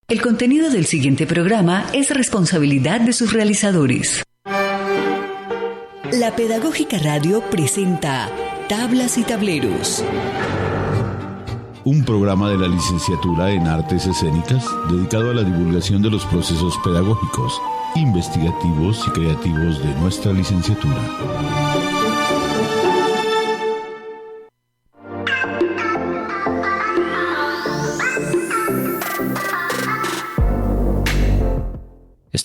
El contenido del siguiente programa es responsabilidad de sus realizadores. La Pedagógica Radio presenta Tablas y Tableros. Un programa de la Licenciatura en Artes Escénicas dedicado a la divulgación de los procesos pedagógicos, investigativos y creativos de nuestra licenciatura.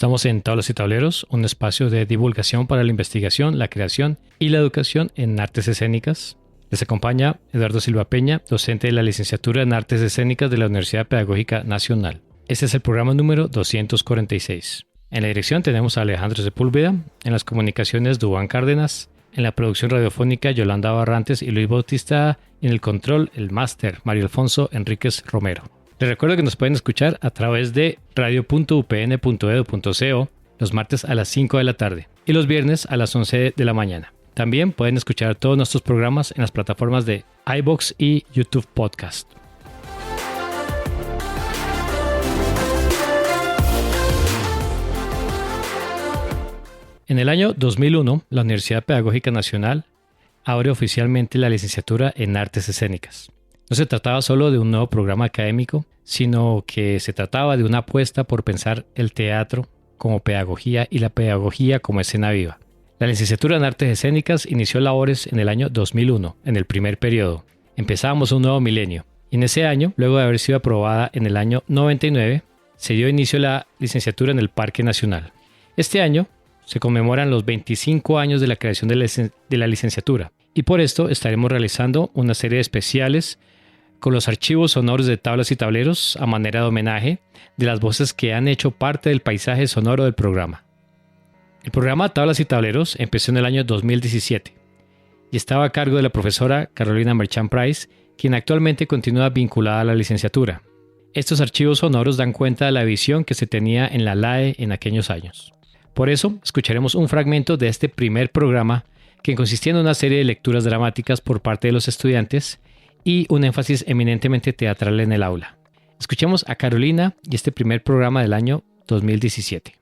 Estamos en Tablas y Tableros, un espacio de divulgación para la investigación, la creación y la educación en artes escénicas. Les acompaña Eduardo Silva Peña, docente de la Licenciatura en Artes Escénicas de la Universidad Pedagógica Nacional. Este es el programa número 246. En la dirección tenemos a Alejandro Sepúlveda, en las comunicaciones Duván Cárdenas, en la producción radiofónica Yolanda Barrantes y Luis Bautista, y en el control el máster Mario Alfonso Enríquez Romero. Les recuerdo que nos pueden escuchar a través de radio.upn.edu.co los martes a las 5 de la tarde y los viernes a las 11 de la mañana. También pueden escuchar todos nuestros programas en las plataformas de iVoox y YouTube Podcast. En el año 2001, la Universidad Pedagógica Nacional abre oficialmente la licenciatura en Artes Escénicas. No se trataba solo de un nuevo programa académico, sino que se trataba de una apuesta por pensar el teatro como pedagogía y la pedagogía como escena viva. La licenciatura en Artes Escénicas inició labores en el año 2001, en el primer periodo. Empezábamos un nuevo milenio. Y en ese año, luego de haber sido aprobada en el año 99, se dio inicio a la licenciatura en el Parque Nacional. Este año se conmemoran los 25 años de la creación de la licenciatura. Y por esto estaremos realizando una serie de especiales con los archivos sonoros de Tablas y Tableros a manera de homenaje de las voces que han hecho parte del paisaje sonoro del programa. El programa Tablas y Tableros empezó en el año 2017 y estaba a cargo de la profesora Carolina Merchant Price, quien actualmente continúa vinculada a la licenciatura. Estos archivos sonoros dan cuenta de la visión que se tenía en la LAE en aquellos años. Por eso, escucharemos un fragmento de este primer programa que consistía en una serie de lecturas dramáticas por parte de los estudiantes y un énfasis eminentemente teatral en el aula. Escuchemos a Carolina y este primer programa del año 2017.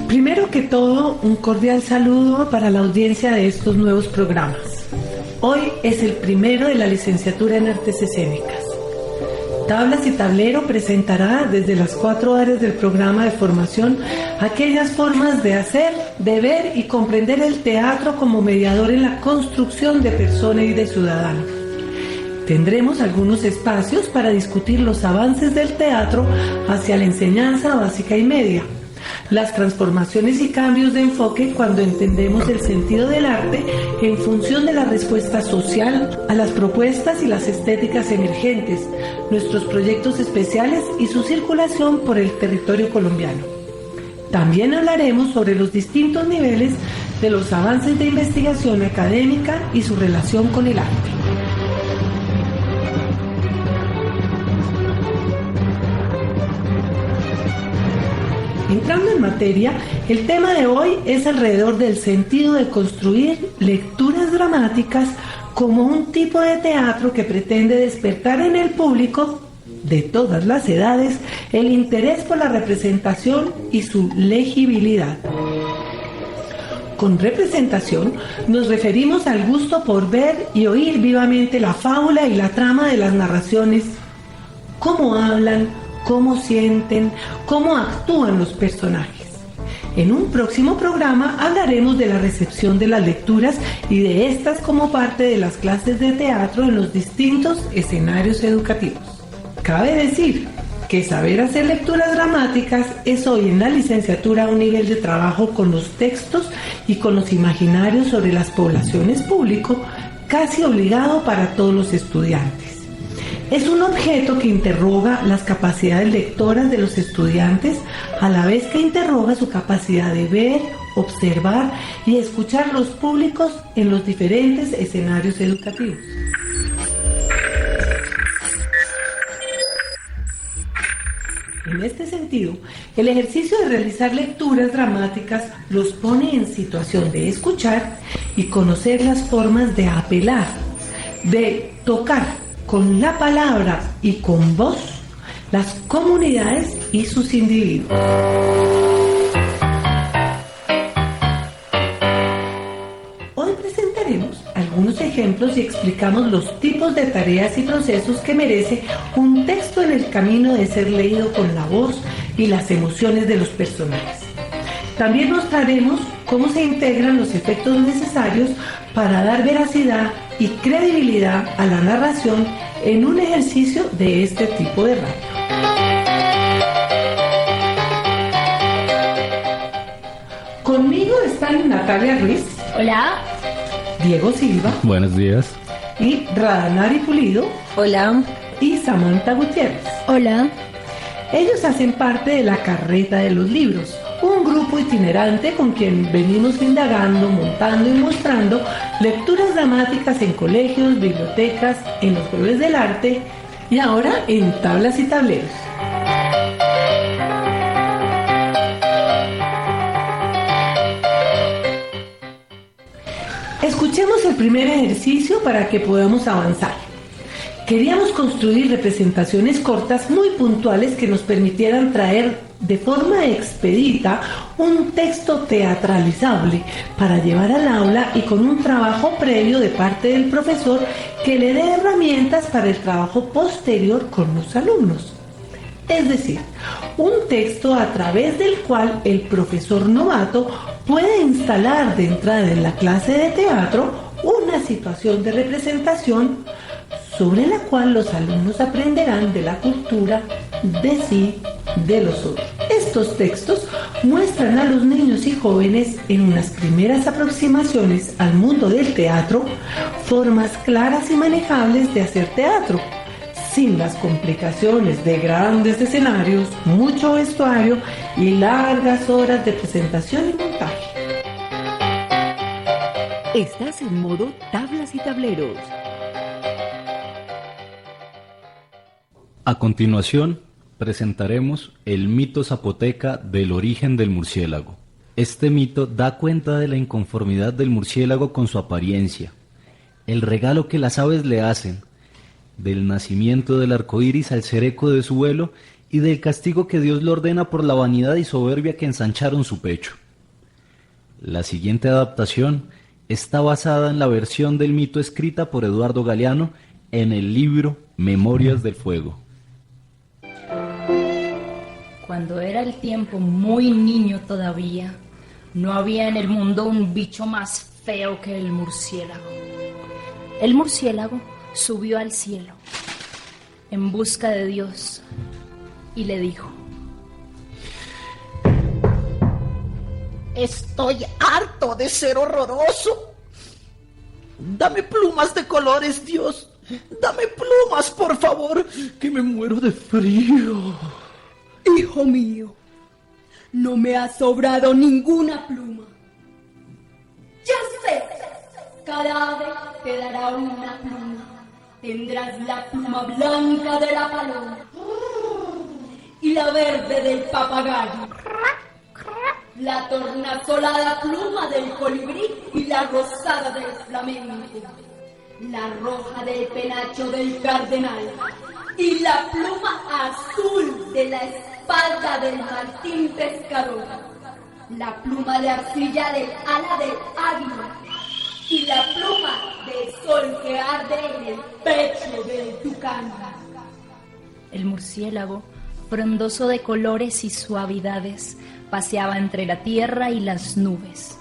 Primero que todo, un cordial saludo para la audiencia de estos nuevos programas. Hoy es el primero de la licenciatura en Artes Escénicas. Tablas y Tablero presentará desde las 4 áreas del programa de formación aquellas formas de hacer, de ver y comprender el teatro como mediador en la construcción de persona y de ciudadano. Tendremos algunos espacios para discutir los avances del teatro hacia la enseñanza básica y media, las transformaciones y cambios de enfoque cuando entendemos el sentido del arte en función de la respuesta social a las propuestas y las estéticas emergentes, nuestros proyectos especiales y su circulación por el territorio colombiano. También hablaremos sobre los distintos niveles de los avances de investigación académica y su relación con el arte. Entrando en materia, el tema de hoy es alrededor del sentido de construir lecturas dramáticas como un tipo de teatro que pretende despertar en el público de todas las edades el interés por la representación y su legibilidad. Con representación nos referimos al gusto por ver y oír vivamente la fábula y la trama de las narraciones, cómo hablan, cómo sienten, cómo actúan los personajes. En un próximo programa hablaremos de la recepción de las lecturas y de estas como parte de las clases de teatro en los distintos escenarios educativos. Cabe decir que saber hacer lecturas dramáticas es hoy en la licenciatura un nivel de trabajo con los textos y con los imaginarios sobre las poblaciones público casi obligado para todos los estudiantes. Es un objeto que interroga las capacidades lectoras de los estudiantes a la vez que interroga su capacidad de ver, observar y escuchar los públicos en los diferentes escenarios educativos. En este sentido, el ejercicio de realizar lecturas dramáticas los pone en situación de escuchar y conocer las formas de apelar, de tocar con la palabra y con voz las comunidades y sus individuos. Hoy presentaremos algunos ejemplos y explicamos los tipos de tareas y procesos que merece un texto en el camino de ser leído con la voz y las emociones de los personajes. También mostraremos cómo se integran los efectos necesarios para dar veracidad y credibilidad a la narración en un ejercicio de este tipo de radio. Conmigo están Natalia Ruiz. Hola. Diego Silva. Buenos días. Y Radanari Pulido. Hola. Y Samantha Gutiérrez. Hola. Ellos hacen parte de la Carreta de los Libros, un grupo itinerante con quien venimos indagando, montando y mostrando lecturas dramáticas en colegios, bibliotecas, en los jueves del arte y ahora en tablas y tableros. Escuchemos el primer ejercicio para que podamos avanzar. Queríamos construir representaciones cortas muy puntuales que nos permitieran traer de forma expedita un texto teatralizable para llevar al aula y con un trabajo previo de parte del profesor que le dé herramientas para el trabajo posterior con los alumnos. Es decir, un texto a través del cual el profesor novato puede instalar de entrada en la clase de teatro una situación de representación sobre la cual los alumnos aprenderán de la cultura, de sí, de los otros. Estos textos muestran a los niños y jóvenes en unas primeras aproximaciones al mundo del teatro formas claras y manejables de hacer teatro, sin las complicaciones de grandes escenarios, mucho vestuario y largas horas de presentación y montaje. Estás en modo tablas y tableros. A continuación, presentaremos el mito zapoteca del origen del murciélago. Este mito da cuenta de la inconformidad del murciélago con su apariencia, el regalo que las aves le hacen, del nacimiento del arco iris al ser eco de su vuelo y del castigo que Dios le ordena por la vanidad y soberbia que ensancharon su pecho. La siguiente adaptación está basada en la versión del mito escrita por Eduardo Galeano en el libro Memorias del Fuego. Cuando era el tiempo muy niño todavía, no había en el mundo un bicho más feo que el murciélago. El murciélago subió al cielo en busca de Dios y le dijo: Estoy harto de ser horroroso. Dame plumas de colores, Dios. Dame plumas, por favor, que me muero de frío. Hijo mío, no me ha sobrado ninguna pluma. Ya sé, cada ave te dará una pluma. Tendrás la pluma blanca de la paloma y la verde del papagayo, la tornasolada pluma del colibrí y la rosada del flamenco, la roja del penacho del cardenal y la pluma azul de la espalda del martín pescador, la pluma de arcilla del ala del águila y la pluma de sol que arde en el pecho del tucán. El murciélago, frondoso de colores y suavidades, paseaba entre la tierra y las nubes.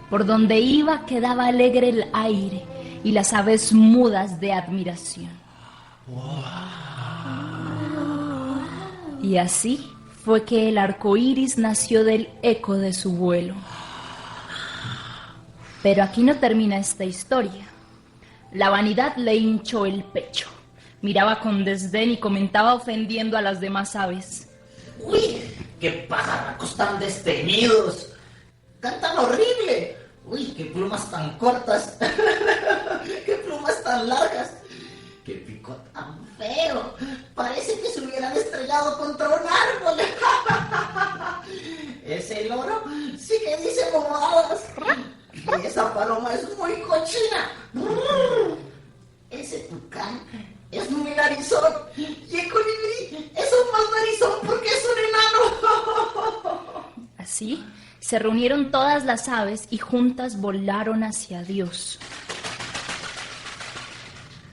Por donde iba quedaba alegre el aire y las aves mudas de admiración. Y así fue que el arco iris nació del eco de su vuelo. Pero aquí no termina esta historia. La vanidad le hinchó el pecho. Miraba con desdén y comentaba ofendiendo a las demás aves: ¡Uy! ¡Qué pájaros tan desteñidos! ¡Cantan horrible! ¡Uy! ¡Qué plumas tan cortas! ¡Qué plumas tan largas! ¡Qué pico tan feo. Parece que se hubieran estrellado contra un árbol. Ese loro sí que dice bobadas. Y esa paloma es muy cochina. Ese tucán es muy narizón. Y el colibrí es un más narizón porque es un enano. Así se reunieron todas las aves y juntas volaron hacia Dios.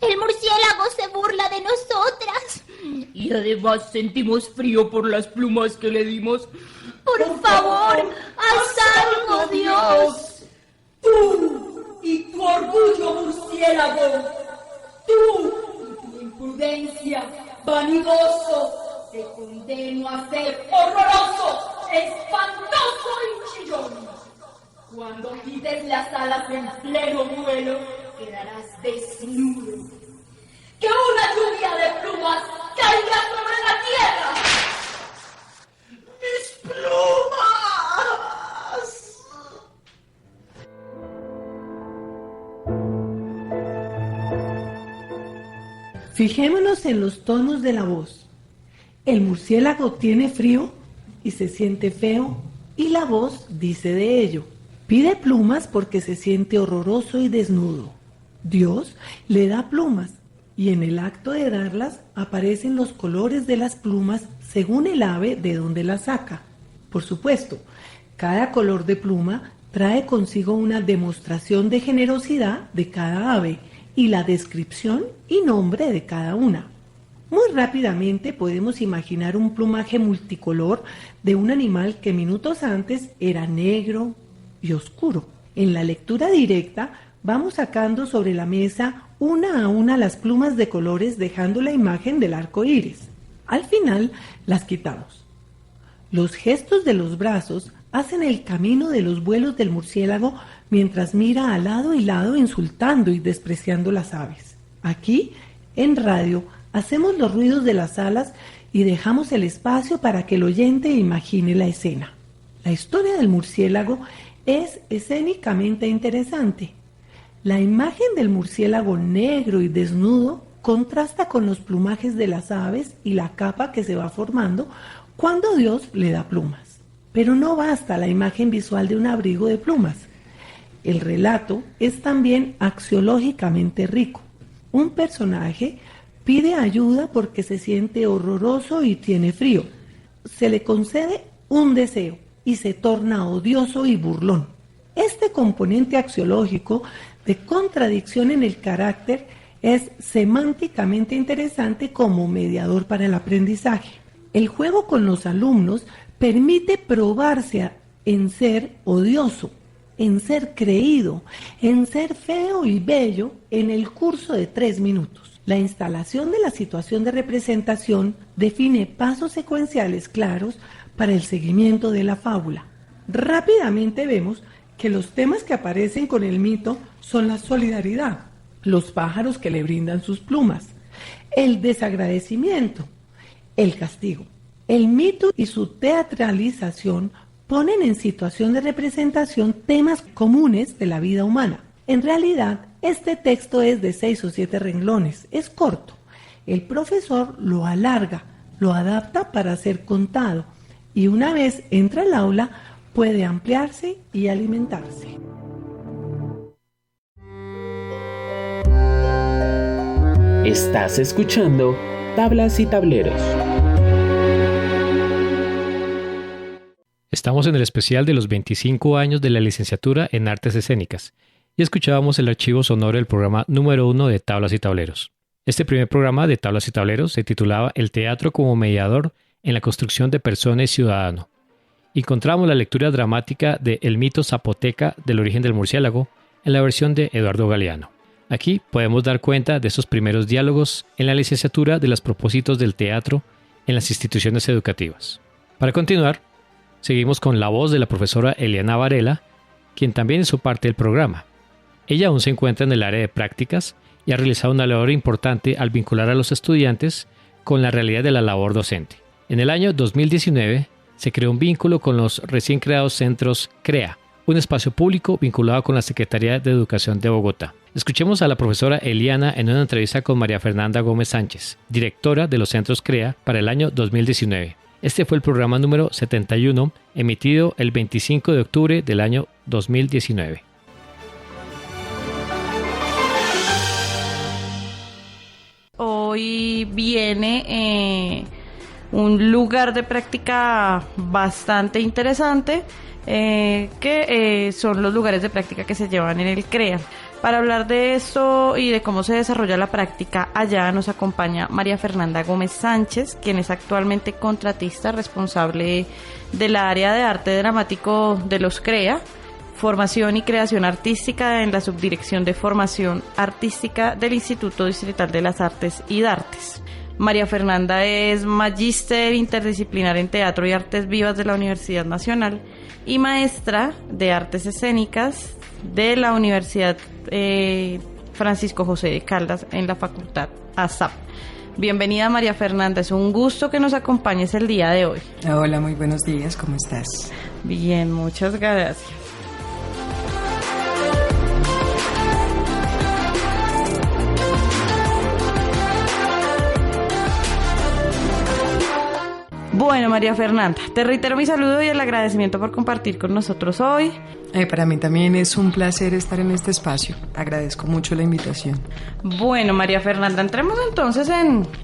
El murciélago se burla de nosotras. Y además sentimos frío por las plumas que le dimos. Por favor, haz algo, Dios. Tú y tu orgullo murciélago. Tú y tu imprudencia, vanidoso. Te condeno a ser horroroso, espantoso y chillón. Cuando quites las alas en pleno vuelo, quedarás desnudo. ¡Que una lluvia de plumas caiga sobre la tierra! ¡Mis plumas! Fijémonos en los tonos de la voz. El murciélago tiene frío y se siente feo, y la voz dice de ello. Pide plumas porque se siente horroroso y desnudo. Dios le da plumas, y en el acto de darlas aparecen los colores de las plumas según el ave de donde las saca. Por supuesto, cada color de pluma trae consigo una demostración de generosidad de cada ave y la descripción y nombre de cada una. Muy rápidamente podemos imaginar un plumaje multicolor de un animal que minutos antes era negro y oscuro. En la lectura directa vamos sacando sobre la mesa una a una las plumas de colores, dejando la imagen del arco iris. Al final las quitamos. Los gestos de los brazos hacen el camino de los vuelos del murciélago mientras mira a lado y lado insultando y despreciando las aves. Aquí, en radio, hacemos los ruidos de las alas y dejamos el espacio para que el oyente imagine la escena. La historia del murciélago es escénicamente interesante. La imagen del murciélago negro y desnudo contrasta con los plumajes de las aves y la capa que se va formando cuando Dios le da plumas. Pero no basta la imagen visual de un abrigo de plumas. El relato es también axiológicamente rico. Un personaje pide ayuda porque se siente horroroso y tiene frío. Se le concede un deseo y se torna odioso y burlón. Este componente axiológico de contradicción en el carácter es semánticamente interesante como mediador para el aprendizaje. El juego con los alumnos permite probarse en ser odioso, en ser creído, en ser feo y bello en el curso de 3 minutos. La instalación de la situación de representación define pasos secuenciales claros para el seguimiento de la fábula. Rápidamente vemos que los temas que aparecen con el mito son la solidaridad, los pájaros que le brindan sus plumas, el desagradecimiento, el castigo. El mito y su teatralización ponen en situación de representación temas comunes de la vida humana. En realidad, este texto es de 6 o 7 renglones, es corto. El profesor lo alarga, lo adapta para ser contado y una vez entra al aula puede ampliarse y alimentarse. Estás escuchando Tablas y Tableros. Estamos en el especial de los 25 años de la licenciatura en Artes Escénicas y escuchábamos el archivo sonoro del programa número 1 de Tablas y Tableros. Este primer programa de Tablas y Tableros se titulaba El teatro como mediador en la construcción de persona y ciudadano. Encontramos la lectura dramática de El mito zapoteca del origen del murciélago en la versión de Eduardo Galeano. Aquí podemos dar cuenta de esos primeros diálogos en la licenciatura de los propósitos del teatro en las instituciones educativas. Para continuar, seguimos con la voz de la profesora Eliana Varela, quien también hizo parte del programa. Ella aún se encuentra en el área de prácticas y ha realizado una labor importante al vincular a los estudiantes con la realidad de la labor docente. En el año 2019 se creó un vínculo con los recién creados centros CREA, un espacio público vinculado con la Secretaría de Educación de Bogotá. Escuchemos a la profesora Eliana en una entrevista con María Fernanda Gómez Sánchez, directora de los Centros CREA para el año 2019. Este fue el programa número 71, emitido el 25 de octubre del año 2019. Hoy viene un lugar de práctica bastante interesante, que son los lugares de práctica que se llevan en el CREA. Para hablar de esto y de cómo se desarrolla la práctica allá nos acompaña María Fernanda Gómez Sánchez, quien es actualmente contratista responsable del área de arte dramático de los CREA, formación y creación artística en la subdirección de formación artística del Instituto Distrital de las Artes y Dartes. María Fernanda es magíster interdisciplinar en Teatro y Artes Vivas de la Universidad Nacional y maestra de Artes Escénicas de la Universidad Francisco José de Caldas en la Facultad ASAP. Bienvenida, María Fernanda, es un gusto que nos acompañes el día de hoy. Hola, muy buenos días, ¿cómo estás? Bien, muchas gracias. Bueno, María Fernanda, te reitero mi saludo y el agradecimiento por compartir con nosotros hoy. Para mí también es un placer estar en este espacio. Agradezco mucho la invitación. Bueno, María Fernanda, entremos entonces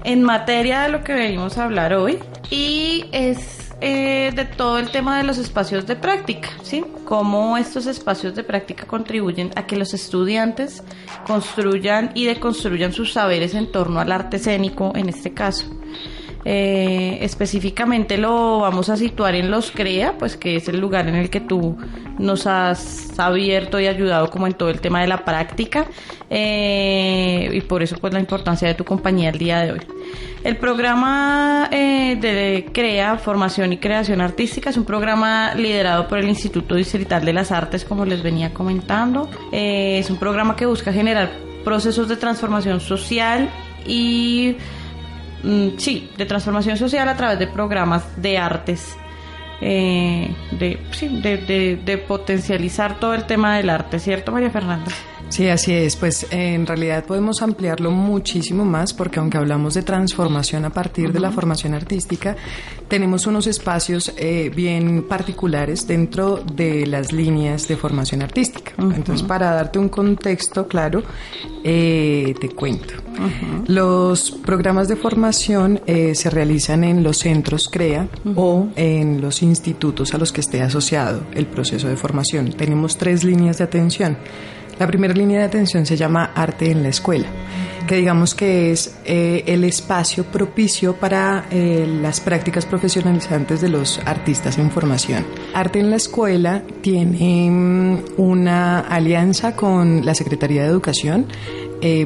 en materia de lo que venimos a hablar hoy. Y es de todo el tema de los espacios de práctica, ¿sí? Cómo estos espacios de práctica contribuyen a que los estudiantes construyan y deconstruyan sus saberes en torno al arte escénico, en este caso. Específicamente lo vamos a situar en los CREA, pues que es el lugar en el que tú nos has abierto y ayudado como en todo el tema de la práctica, y por eso pues la importancia de tu compañía el día de hoy. El programa de CREA, Formación y Creación Artística, es un programa liderado por el Instituto Distrital de las Artes, como les venía comentando. Es un programa que busca generar procesos de transformación social y de transformación social a través de programas de artes, de potencializar todo el tema del arte, ¿cierto, María Fernanda? Sí, así es. Pues en realidad podemos ampliarlo muchísimo más porque aunque hablamos de transformación a partir de la formación artística, tenemos unos espacios bien particulares dentro de las líneas de formación artística. Entonces, para darte un contexto claro, te cuento. Los programas de formación se realizan en los centros CREA o en los institutos a los que esté asociado el proceso de formación. Tenemos 3 líneas de atención. La primera línea de atención se llama Arte en la Escuela, que digamos que es el espacio propicio para las prácticas profesionalizantes de los artistas en formación. Arte en la Escuela tiene una alianza con la Secretaría de Educación,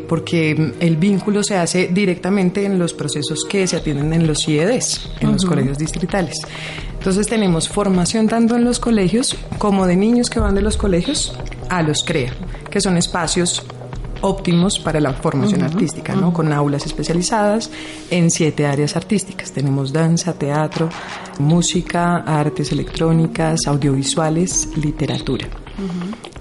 porque el vínculo se hace directamente en los procesos que se atienden en los CIEDs, en los colegios distritales. Entonces tenemos formación tanto en los colegios como de niños que van de los colegios a los CREA, que son espacios óptimos para la formación artística, ¿no? Con aulas especializadas en 7 áreas artísticas. Tenemos danza, teatro, música, artes electrónicas, audiovisuales, literatura.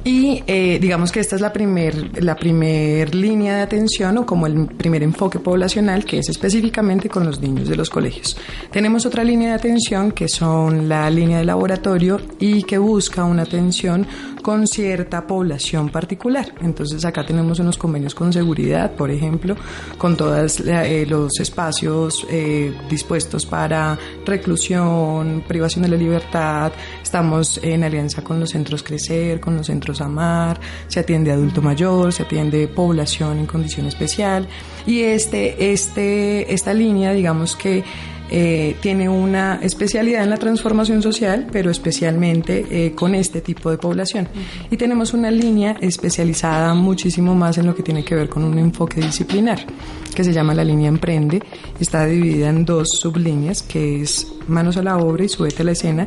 Y digamos que esta es la primer línea de atención o como el primer enfoque poblacional, que es específicamente con los niños de los colegios. Tenemos otra línea de atención que son la línea de laboratorio y que busca una atención con cierta población particular. Entonces acá tenemos unos convenios con seguridad, por ejemplo, con todos los espacios dispuestos para reclusión, privación de la libertad. Estamos en alianza con los centros Crecer, con los centros Amar, se atiende adulto mayor, se atiende población en condición especial. Y esta línea, digamos que tiene una especialidad en la transformación social, pero especialmente con este tipo de población. Y tenemos una línea especializada muchísimo más en lo que tiene que ver con un enfoque disciplinar, que se llama la línea Emprende. Está dividida en 2 sublíneas, que es Manos a la Obra y Súbete a la Escena.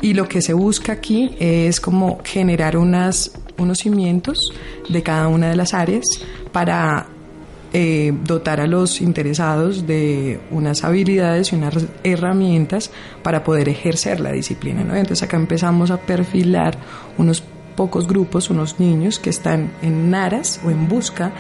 Y lo que se busca aquí es como generar unos cimientos de cada una de las áreas para dotar a los interesados de unas habilidades y unas herramientas para poder ejercer la disciplina, ¿no? Entonces acá empezamos a perfilar unos pocos grupos, unos niños que están en aras o en busca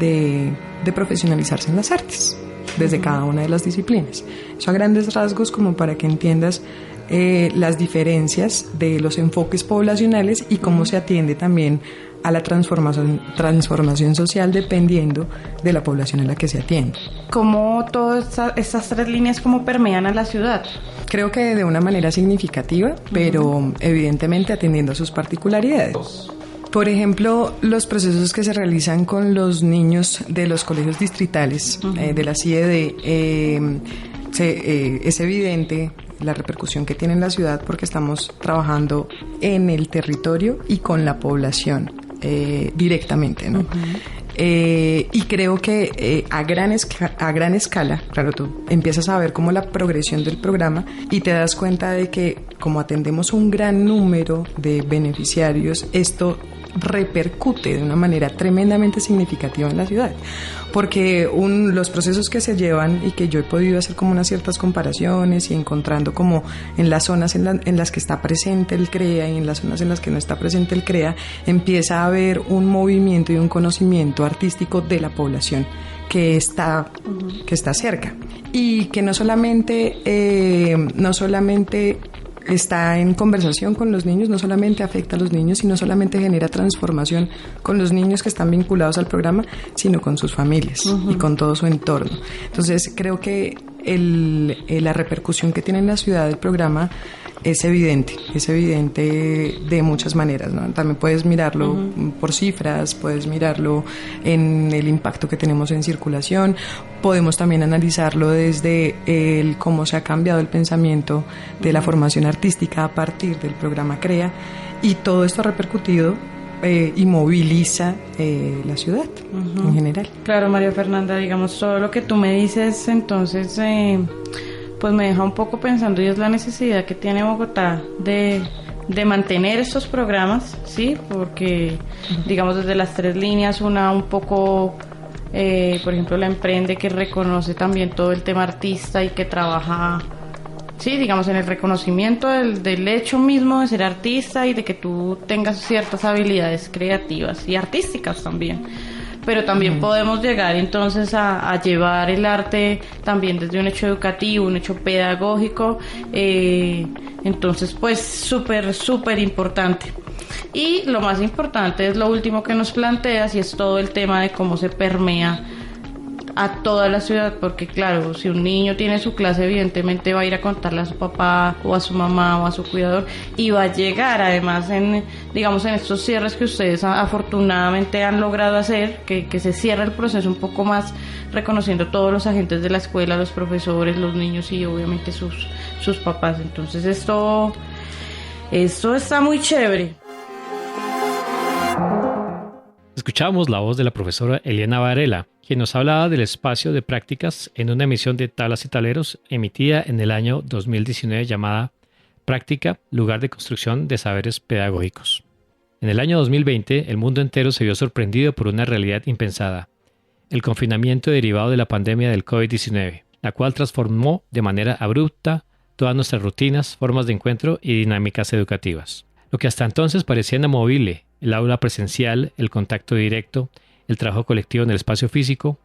de profesionalizarse en las artes, desde cada una de las disciplinas. Eso a grandes rasgos, como para que entiendas las diferencias de los enfoques poblacionales y cómo se atiende también a la transformación social dependiendo de la población a la que se atiende. ¿Cómo todas estas 3 líneas cómo permean a la ciudad? Creo que de una manera significativa, pero evidentemente atendiendo a sus particularidades. Por ejemplo, los procesos que se realizan con los niños de los colegios distritales, de la CIED, es evidente la repercusión que tiene en la ciudad porque estamos trabajando en el territorio y con la población directamente, ¿no? Y creo que a gran escala, claro, tú empiezas a ver como la progresión del programa y te das cuenta de que como atendemos un gran número de beneficiarios, esto repercute de una manera tremendamente significativa en la ciudad, porque los procesos que se llevan y que yo he podido hacer como unas ciertas comparaciones y encontrando como en las zonas en las que está presente el CREA y en las zonas en las que no está presente el CREA, empieza a haber un movimiento y un conocimiento artístico de la población que está cerca y que no solamente está en conversación con los niños, no solamente afecta a los niños y no solamente genera transformación con los niños que están vinculados al programa, sino con sus familias y con todo su entorno. Entonces creo que la repercusión que tiene en la ciudad el programa es evidente de muchas maneras, ¿no? También puedes mirarlo por cifras, puedes mirarlo en el impacto que tenemos en circulación, podemos también analizarlo desde cómo se ha cambiado el pensamiento de la formación artística a partir del programa CREA, y todo esto ha repercutido y moviliza la ciudad en general. Claro, María Fernanda, digamos, todo lo que tú me dices, entonces pues me deja un poco pensando, y es la necesidad que tiene Bogotá de mantener estos programas, ¿sí? Porque, digamos, desde las 3 líneas, una un poco, por ejemplo, la Emprende, que reconoce también todo el tema artista y que trabaja, sí, digamos, en el reconocimiento del hecho mismo de ser artista y de que tú tengas ciertas habilidades creativas y artísticas también. Pero también podemos llegar entonces a llevar el arte también desde un hecho educativo, un hecho pedagógico, entonces pues súper importante. Y lo más importante es lo último que nos planteas, y es todo el tema de cómo se permea a toda la ciudad, porque claro, si un niño tiene su clase, evidentemente va a ir a contarle a su papá o a su mamá o a su cuidador, y va a llegar además en estos cierres que ustedes afortunadamente han logrado hacer, que se cierra el proceso un poco más reconociendo todos los agentes de la escuela, los profesores, los niños y obviamente sus papás. Entonces esto está muy chévere. Escuchamos la voz de la profesora Eliana Varela, quien nos hablaba del espacio de prácticas en una emisión de Tablas y Tableros emitida en el año 2019 llamada Práctica, lugar de construcción de saberes pedagógicos. En el año 2020, el mundo entero se vio sorprendido por una realidad impensada, el confinamiento derivado de la pandemia del COVID-19, la cual transformó de manera abrupta todas nuestras rutinas, formas de encuentro y dinámicas educativas. Lo que hasta entonces parecía inamovible, el aula presencial, el contacto directo, el trabajo colectivo en el espacio físico,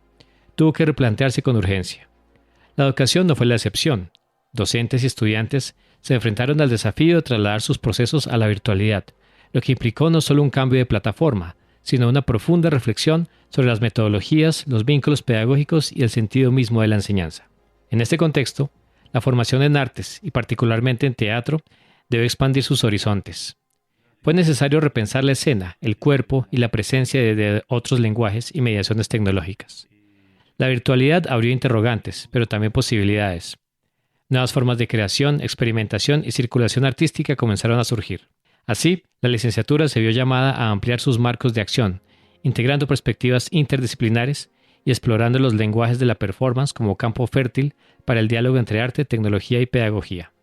tuvo que replantearse con urgencia. La educación no fue la excepción. Docentes y estudiantes se enfrentaron al desafío de trasladar sus procesos a la virtualidad, lo que implicó no solo un cambio de plataforma, sino una profunda reflexión sobre las metodologías, los vínculos pedagógicos y el sentido mismo de la enseñanza. En este contexto, la formación en artes, y particularmente en teatro, debe expandir sus horizontes. Fue necesario repensar la escena, el cuerpo y la presencia de otros lenguajes y mediaciones tecnológicas. La virtualidad abrió interrogantes, pero también posibilidades. Nuevas formas de creación, experimentación y circulación artística comenzaron a surgir. Así, la licenciatura se vio llamada a ampliar sus marcos de acción, integrando perspectivas interdisciplinares y explorando los lenguajes de la performance como campo fértil para el diálogo entre arte, tecnología y pedagogía.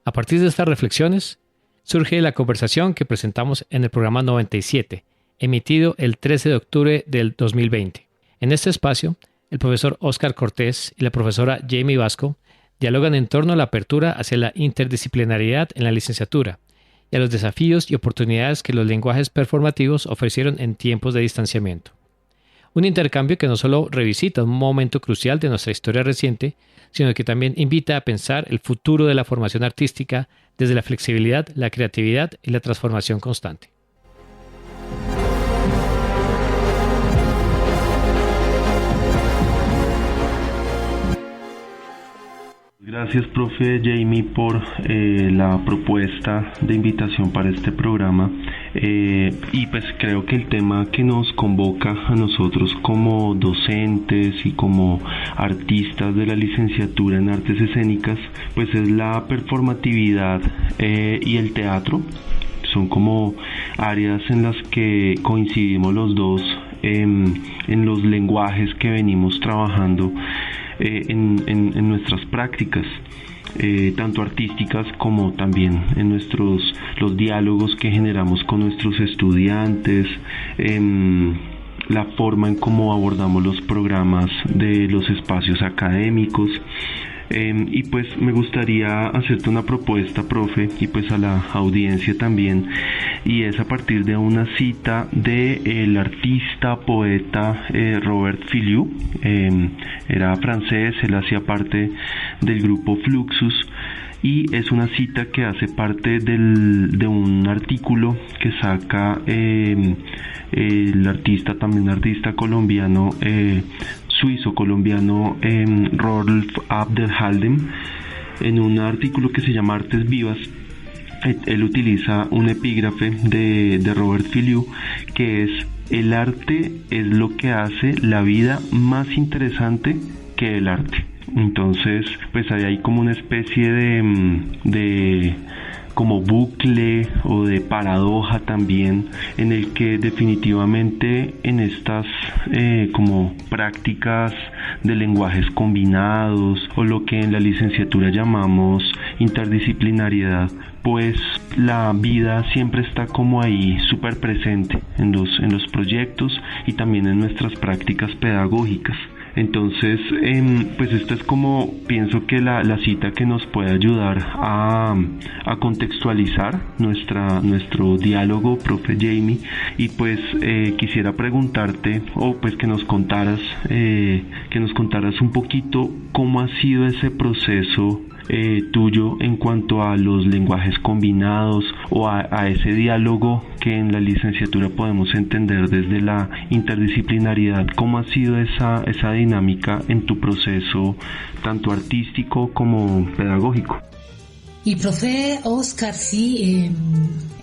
A partir de estas reflexiones, surge la conversación que presentamos en el programa 97, emitido el 13 de octubre del 2020. En este espacio, el profesor Óscar Cortés y la profesora Jamie Vasco dialogan en torno a la apertura hacia la interdisciplinariedad en la licenciatura y a los desafíos y oportunidades que los lenguajes performativos ofrecieron en tiempos de distanciamiento. Un intercambio que no solo revisita un momento crucial de nuestra historia reciente, sino que también invita a pensar el futuro de la formación artística desde la flexibilidad, la creatividad y la transformación constante. Gracias, profe Jamie, por la propuesta de invitación para este programa. Y pues creo que el tema que nos convoca a nosotros como docentes y como artistas de la licenciatura en artes escénicas, pues es la performatividad y el teatro. Son como áreas en las que coincidimos los dos en los lenguajes que venimos trabajando en nuestras prácticas, tanto artísticas como también en los diálogos que generamos con nuestros estudiantes, la forma en cómo abordamos los programas de los espacios académicos. Y pues me gustaría hacerte una propuesta, profe, y pues a la audiencia también, y es a partir de una cita del artista, poeta Robert Filiu. Era francés, él hacía parte del grupo Fluxus, y es una cita que hace parte de un artículo que saca el artista colombiano, suizo-colombiano Rolf Abdelhaldem, en un artículo que se llama Artes Vivas. Él utiliza un epígrafe de Robert Filiu, que es: el arte es lo que hace la vida más interesante que el arte. Entonces, pues hay ahí como una especie de como bucle o de paradoja también, en el que definitivamente en estas como prácticas de lenguajes combinados, o lo que en la licenciatura llamamos interdisciplinariedad, pues la vida siempre está como ahí súper presente en los proyectos y también en nuestras prácticas pedagógicas. Entonces, pues esta es como, pienso que la cita que nos puede ayudar a contextualizar nuestro diálogo, profe Jamie, y pues quisiera preguntarte, o pues que nos contaras un poquito cómo ha sido ese proceso tuyo en cuanto a los lenguajes combinados, o a ese diálogo que en la licenciatura podemos entender desde la interdisciplinariedad. ¿Cómo ha sido esa dinámica en tu proceso tanto artístico como pedagógico? Y profe Óscar, sí,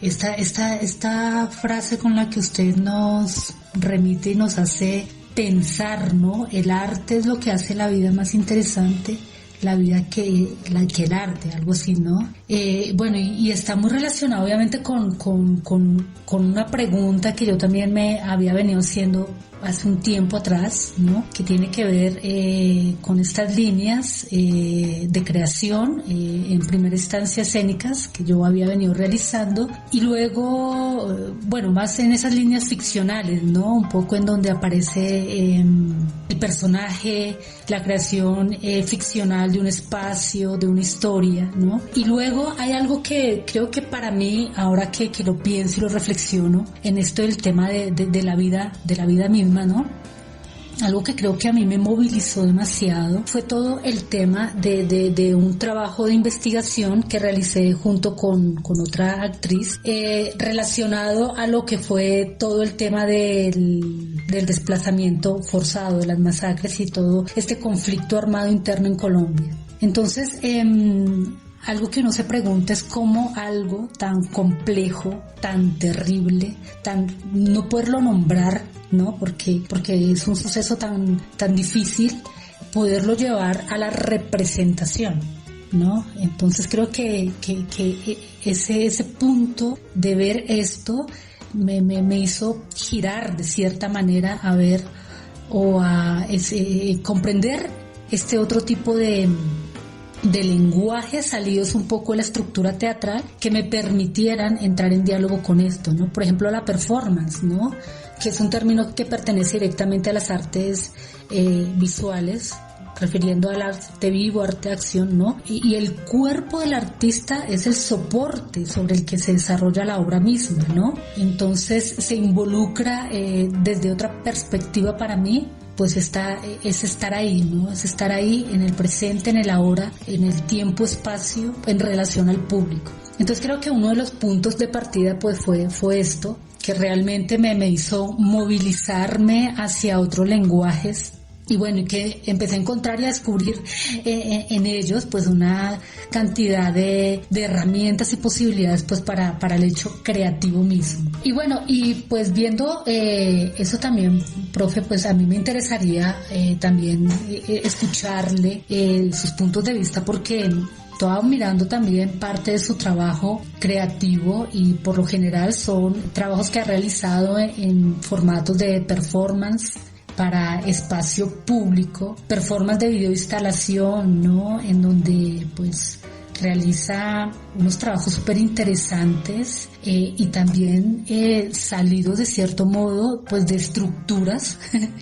esta frase con la que usted nos remite y nos hace pensar, ¿no? El arte es lo que hace la vida más interesante, la vida que el arte, algo así, ¿no? Bueno, y está muy relacionado obviamente con una pregunta que yo también me había venido haciendo hace un tiempo atrás, ¿no? Que tiene que ver con estas líneas de creación, en primera instancia escénicas, que yo había venido realizando, y luego, bueno, más en esas líneas ficcionales, ¿no? Un poco en donde aparece el personaje, la creación ficcional de un espacio, de una historia, ¿no? Y luego hay algo que creo que para mí, ahora que lo pienso y lo reflexiono, en esto del tema de la vida misma, ¿no? Algo que creo que a mí me movilizó demasiado fue todo el tema de un trabajo de investigación que realicé junto con otra actriz, relacionado a lo que fue todo el tema del desplazamiento forzado, de las masacres y todo este conflicto armado interno en Colombia. Entonces, algo que uno se pregunta es cómo algo tan complejo, tan terrible, no poderlo nombrar, ¿no? Porque es un suceso tan difícil poderlo llevar a la representación, ¿no? Entonces creo que ese punto de ver esto me hizo girar de cierta manera a ver o a comprender este otro tipo de de lenguaje salidos un poco de la estructura teatral que me permitieran entrar en diálogo con esto, ¿no? Por ejemplo, la performance, ¿no? Que es un término que pertenece directamente a las artes visuales, refiriendo al arte vivo, arte de acción, ¿no? Y el cuerpo del artista es el soporte sobre el que se desarrolla la obra misma, ¿no? Entonces se involucra desde otra perspectiva para mí, pues es estar ahí, ¿no? Es estar ahí en el presente, en el ahora, en el tiempo, espacio, en relación al público. Entonces creo que uno de los puntos de partida pues fue esto, que realmente me hizo movilizarme hacia otros lenguajes. Y bueno, y que empecé a encontrar y a descubrir en ellos pues una cantidad de herramientas y posibilidades pues para el hecho creativo mismo. Y bueno, y pues viendo eso también, profe, pues a mí me interesaría también escucharle sus puntos de vista, porque estaba mirando también parte de su trabajo creativo y por lo general son trabajos que ha realizado en formatos de performance para espacio público, performance de videoinstalación, ¿no? En donde pues realiza unos trabajos súper interesantes y también salidos de cierto modo pues de estructuras,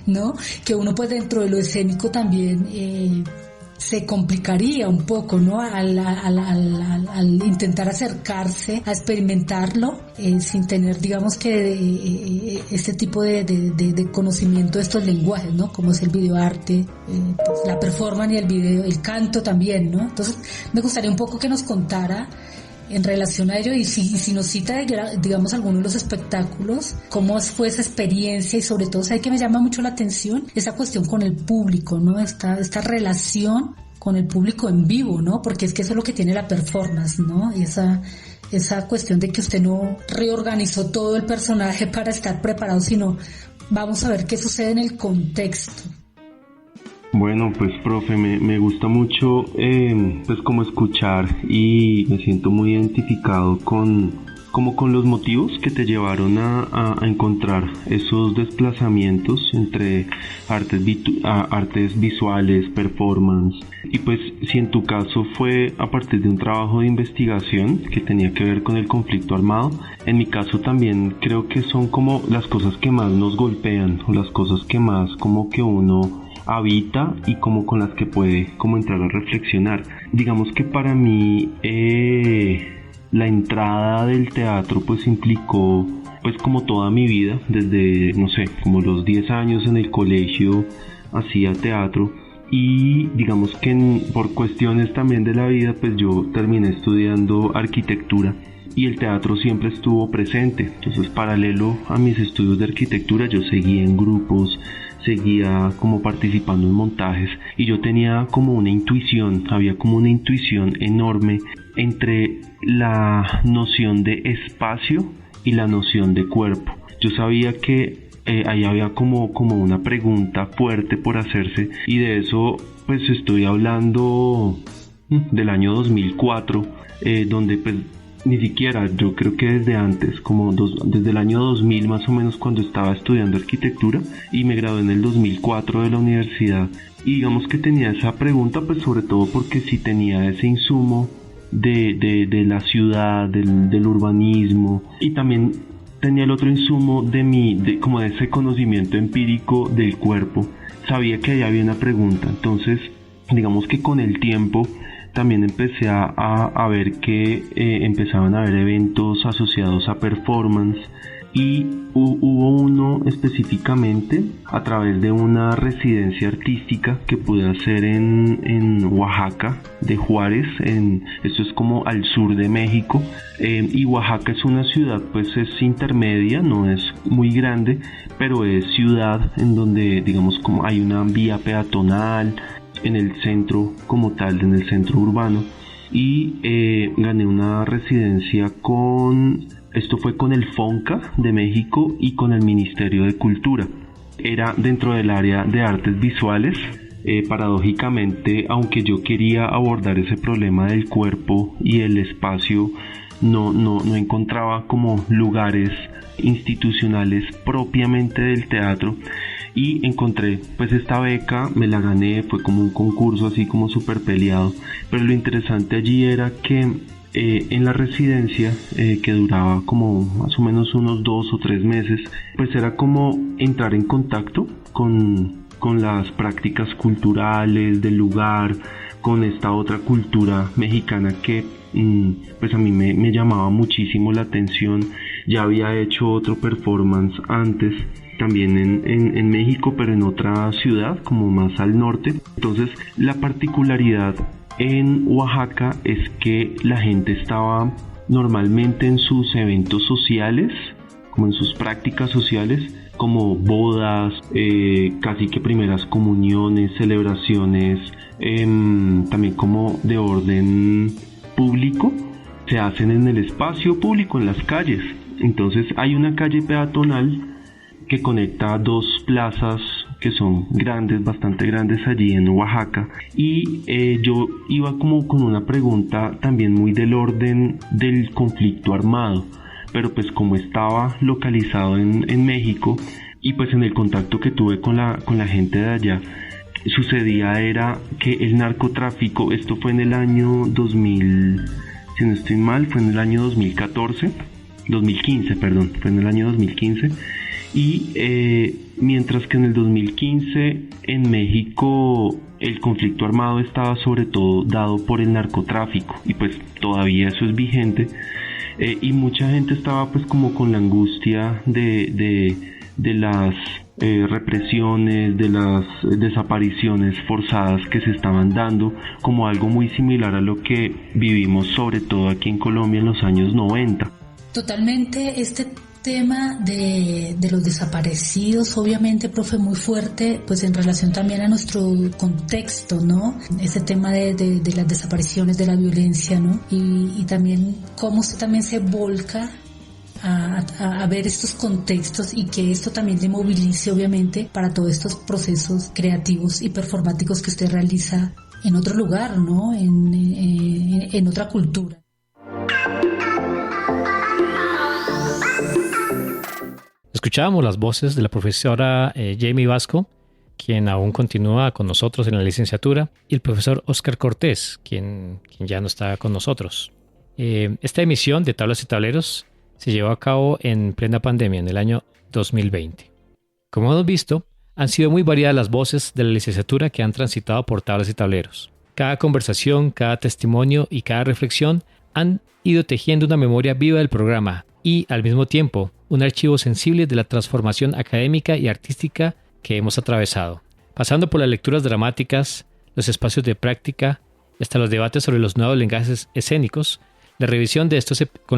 ¿no? Que uno pues dentro de lo escénico también se complicaría un poco, ¿no? Al intentar acercarse a experimentarlo sin tener, digamos que este tipo de conocimiento de estos lenguajes, ¿no? Como es el videoarte, pues la performance y el video, el canto también, ¿no? Entonces me gustaría un poco que nos contara en relación a ello y si nos cita, digamos, alguno de los espectáculos, cómo fue esa experiencia y sobre todo, ¿sabe que me llama mucho la atención? Esa cuestión con el público, ¿no? Esta relación con el público en vivo, ¿no? Porque es que eso es lo que tiene la performance, ¿no? Esa cuestión de que usted no reorganizó todo el personaje para estar preparado, sino vamos a ver qué sucede en el contexto. Bueno, pues profe, me gusta mucho pues como escuchar y me siento muy identificado con los motivos que te llevaron a encontrar esos desplazamientos entre artes visuales, performance, y pues si en tu caso fue a partir de un trabajo de investigación que tenía que ver con el conflicto armado, en mi caso también creo que son como las cosas que más nos golpean o las cosas que más como que uno habita y como con las que puede como entrar a reflexionar. Digamos que para mí la entrada del teatro pues implicó pues como toda mi vida, desde no sé, como los 10 años en el colegio hacía teatro y digamos que por cuestiones también de la vida pues yo terminé estudiando arquitectura y el teatro siempre estuvo presente. Entonces, paralelo a mis estudios de arquitectura, yo seguía en grupos, seguía como participando en montajes y yo tenía como una intuición, había como una intuición enorme entre la noción de espacio y la noción de cuerpo. Yo sabía que ahí había como una pregunta fuerte por hacerse y de eso pues estoy hablando del año 2004, donde pues ni siquiera, yo creo que desde antes, desde el año 2000 más o menos, cuando estaba estudiando arquitectura y me gradué en el 2004 de la universidad, y digamos que tenía esa pregunta pues sobre todo porque sí tenía ese insumo de la ciudad, del urbanismo, y también tenía el otro insumo de ese conocimiento empírico del cuerpo. Sabía que ahí había una pregunta, entonces digamos que con el tiempo también empecé a ver que empezaban a haber eventos asociados a performance y hubo uno específicamente a través de una residencia artística que pude hacer en Oaxaca de Juárez, esto es como al sur de México, y Oaxaca es una ciudad pues es intermedia, no es muy grande, pero es ciudad en donde digamos como hay una vía peatonal en el centro como tal, en el centro urbano, y gané una residencia esto fue con el FONCA de México y con el Ministerio de Cultura. Era dentro del área de artes visuales. Paradójicamente, aunque yo quería abordar ese problema del cuerpo y el espacio, no encontraba como lugares institucionales propiamente del teatro. y encontré pues esta beca, me la gané, fue como un concurso así como súper peleado, pero lo interesante allí era que en la residencia, que duraba como más o menos unos 2 o 3 meses, pues era como entrar en contacto con las prácticas culturales del lugar, con esta otra cultura mexicana que pues a mí me llamaba muchísimo la atención. Ya había hecho otro performance antes, también en México, pero en otra ciudad, como más al norte. Entonces la particularidad en Oaxaca es que la gente estaba normalmente en sus eventos sociales, como en sus prácticas sociales, como bodas, casi que primeras comuniones, celebraciones, también como de orden público, se hacen en el espacio público, en las calles. Entonces hay una calle peatonal que conecta 2 plazas que son grandes, bastante grandes allí en Oaxaca, y yo iba como con una pregunta también muy del orden del conflicto armado, pero pues como estaba localizado en México, y pues en el contacto que tuve con la gente de allá, sucedía era que el narcotráfico, esto fue en el año 2000, si no estoy mal, fue en el año 2015, fue en el año 2015, y mientras que en el 2015 en México el conflicto armado estaba sobre todo dado por el narcotráfico, y pues todavía eso es vigente, y mucha gente estaba pues como con la angustia de las represiones, de las desapariciones forzadas que se estaban dando, como algo muy similar a lo que vivimos sobre todo aquí en Colombia en los años 90. Totalmente, este tema de los desaparecidos, obviamente, profe, muy fuerte, pues en relación también a nuestro contexto, ¿no? Ese tema de las desapariciones, de la violencia, ¿no? Y también cómo usted también se volca a ver estos contextos, y que esto también le movilice, obviamente, para todos estos procesos creativos y performáticos que usted realiza en otro lugar, ¿no? En otra cultura. Escuchábamos las voces de la profesora Jamie Vasco, quien aún continúa con nosotros en la licenciatura, y el profesor Oscar Cortés, quien ya no está con nosotros. Esta emisión de Tablas y Tableros se llevó a cabo en plena pandemia en el año 2020. Como hemos visto, han sido muy variadas las voces de la licenciatura que han transitado por Tablas y Tableros. Cada conversación, cada testimonio y cada reflexión han ido tejiendo una memoria viva del programa y, al mismo tiempo, un archivo sensible de la transformación académica y artística que hemos atravesado, pasando por las lecturas dramáticas, los espacios de práctica, hasta los debates sobre los nuevos lenguajes escénicos. Con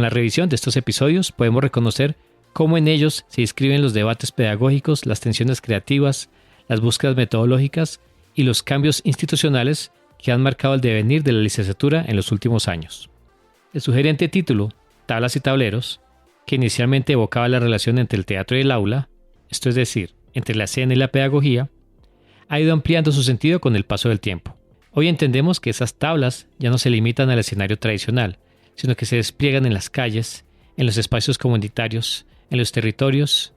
la revisión de estos episodios podemos reconocer cómo en ellos se inscriben los debates pedagógicos, las tensiones creativas, las búsquedas metodológicas y los cambios institucionales que han marcado el devenir de la licenciatura en los últimos años. El sugerente título, Tablas y Tableros, que inicialmente evocaba la relación entre el teatro y el aula, esto es decir, entre la escena y la pedagogía, ha ido ampliando su sentido con el paso del tiempo. Hoy entendemos que esas tablas ya no se limitan al escenario tradicional, sino que se despliegan en las calles, en los espacios comunitarios, en los territorios,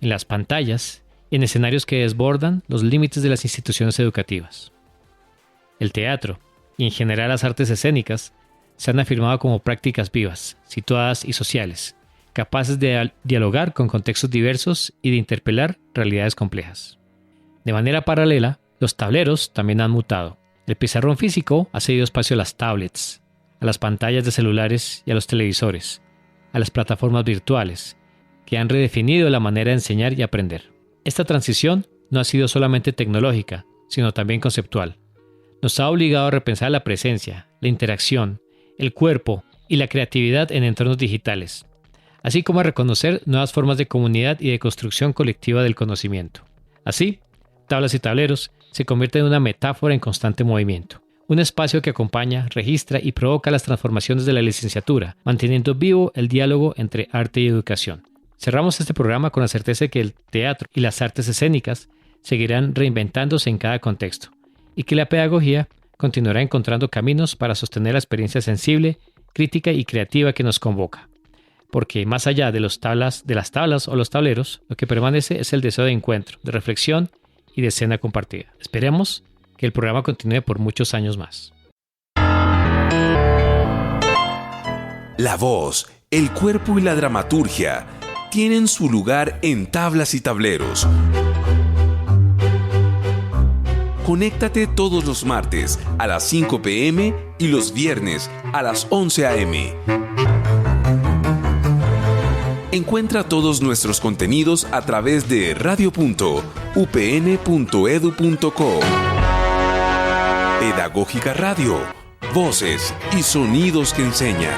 en las pantallas, en escenarios que desbordan los límites de las instituciones educativas. El teatro, y en general las artes escénicas, se han afirmado como prácticas vivas, situadas y sociales, capaces de dialogar con contextos diversos y de interpelar realidades complejas. De manera paralela, los tableros también han mutado. El pizarrón físico ha cedido espacio a las tablets, a las pantallas de celulares y a los televisores, a las plataformas virtuales, que han redefinido la manera de enseñar y aprender. Esta transición no ha sido solamente tecnológica, sino también conceptual. Nos ha obligado a repensar la presencia, la interacción, el cuerpo y la creatividad en entornos digitales, así como a reconocer nuevas formas de comunidad y de construcción colectiva del conocimiento. Así, Tablas y Tableros se convierte en una metáfora en constante movimiento, un espacio que acompaña, registra y provoca las transformaciones de la licenciatura, manteniendo vivo el diálogo entre arte y educación. Cerramos este programa con la certeza de que el teatro y las artes escénicas seguirán reinventándose en cada contexto, y que la pedagogía continuará encontrando caminos para sostener la experiencia sensible, crítica y creativa que nos convoca. porque más allá de las tablas o los tableros, lo que permanece es el deseo de encuentro, de reflexión y de escena compartida. Esperemos que el programa continúe por muchos años más. La voz, el cuerpo y la dramaturgia tienen su lugar en Tablas y Tableros. Conéctate todos los martes a las 5 p.m. y los viernes a las 11 a.m. Encuentra todos nuestros contenidos a través de radio.upn.edu.co. Pedagógica Radio, voces y sonidos que enseñan.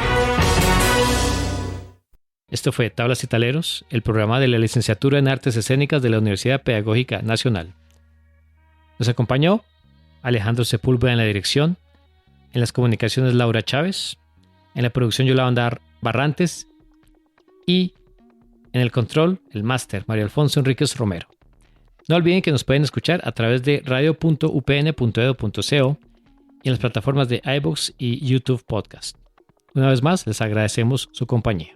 Esto fue Tablas y Tableros, el programa de la Licenciatura en Artes Escénicas de la Universidad Pedagógica Nacional. Nos acompañó Alejandro Sepúlveda en la dirección, en las comunicaciones Laura Chávez, en la producción Yolanda Barrantes y en el control, el máster, Mario Alfonso Enríquez Romero. No olviden que nos pueden escuchar a través de radio.upn.edu.co y en las plataformas de iVoox y YouTube Podcast. Una vez más, les agradecemos su compañía.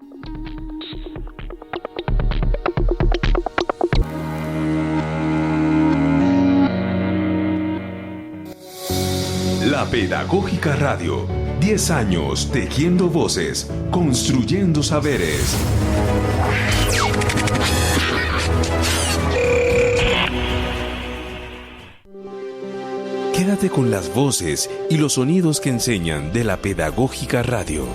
La Pedagógica Radio. 10 años tejiendo voces, construyendo saberes. Quédate con las voces y los sonidos que enseñan de la Pedagógica Radio.